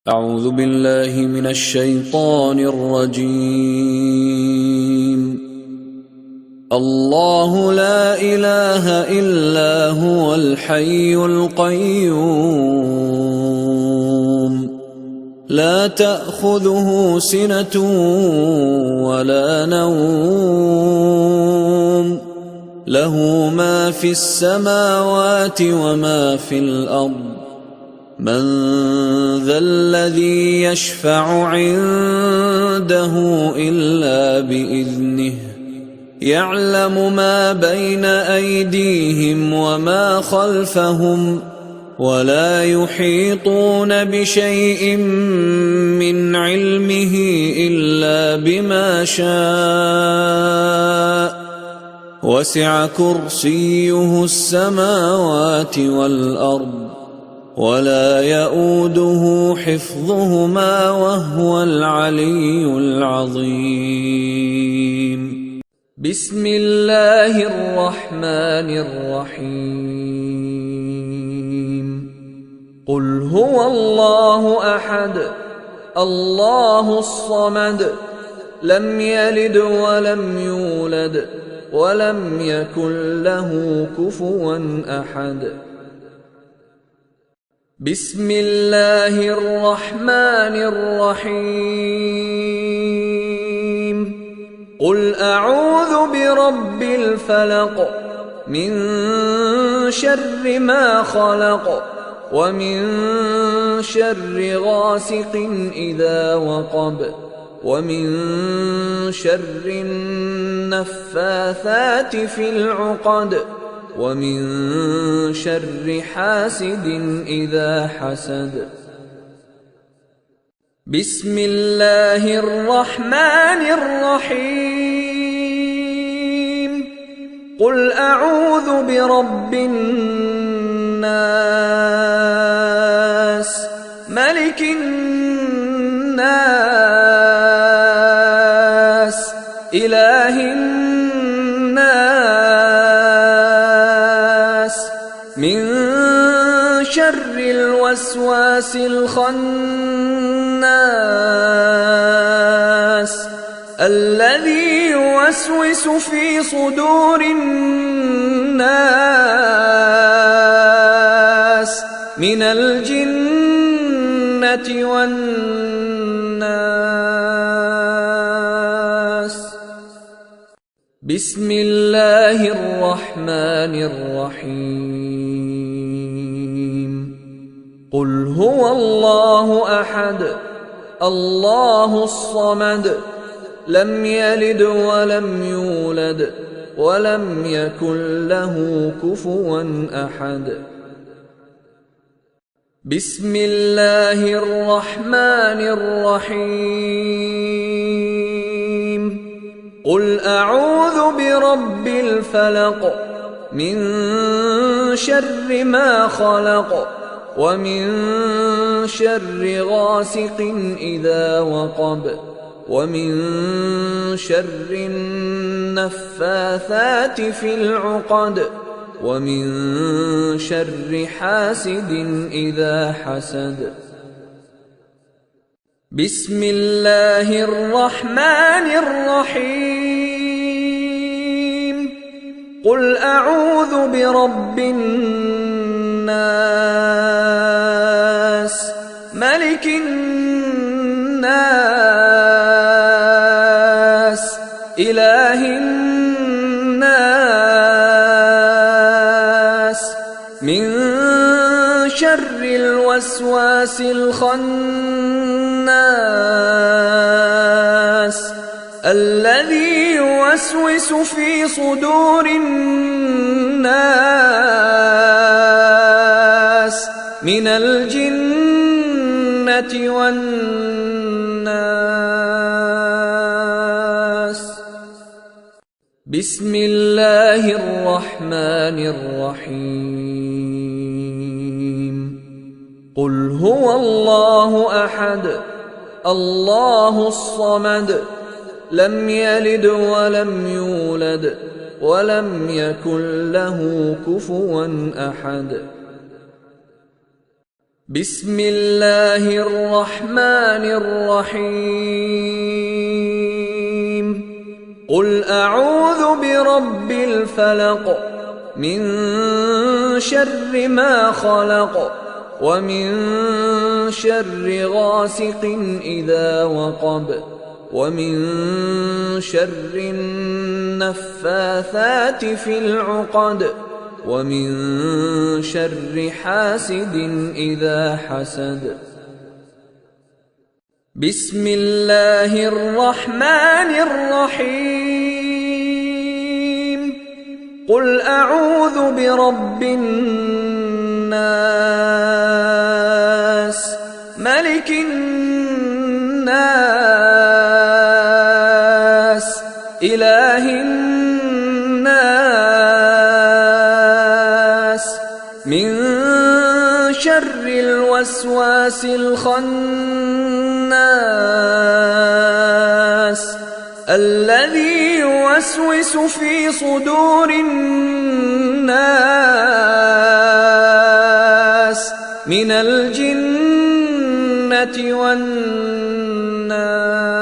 أعوذ بالله من الشيطان الرجيم. الله لا إله إلا هو الحي القيوم لا تأخذه سنة ولا نوم له ما في السماوات وما في الأرض من ذا الذي يشفع عنده إلا بإذنه يعلم ما بين أيديهم وما خلفهم ولا يحيطون بشيء من علمه إلا بما شاء وسع كرسيه السماوات والأرض ولا يؤوده حفظهما وهو العلي العظيم. بسم الله الرحمن الرحيم. قل هو الله أحد الله الصمد لم يلد ولم يولد ولم يكن له كفوا أحد. بسم الله الرحمن الرحيم. قل أعوذ برب الفلق من شر ما خلق ومن شر غاسق إذا وقب ومن شر النفاثات في العقد ومن شر حاسد إذا حسد. بسم الله الرحمن الرحيم. قل أعوذ برب الناس ملك الناس إله الناس من شر الوسواس الخناس الذي يوسوس في صدور الناس من الجنة والناس. بسم الله الرحمن الرحيم. قل هو الله أحد الله الصمد لم يلد ولم يولد ولم يكن له كفوا أحد. بسم الله الرحمن الرحيم. قل أعوذ برب الفلق من شر ما خلق ومن شر غاسق إذا وقب ومن شر النفاثات في العقد ومن شر حاسد إذا حسد. بسم الله الرحمن الرحيم. قل أعوذ برب الناس ملك الناس إله الناس من شر الوسواس الخناس الذي يوسوس في صدور الناس من الجنة والناس. بسم الله الرحمن الرحيم. قل هو الله أحد الله الصمد لم يلد ولم يولد ولم يكن له كفوا أحد. بسم الله الرحمن الرحيم قل أعوذ برب الفلق من شر ما خلق ومن شر غاسق إذا وقب ومن شر النفاثات في العقد ومن شر حاسد إذا حسد. بسم الله الرحمن الرحيم قل أعوذ برب الناس ملك الناس إله الناس من شر الوسواس الخناس الذي يوسوس في صدور الناس من الجنة والناس.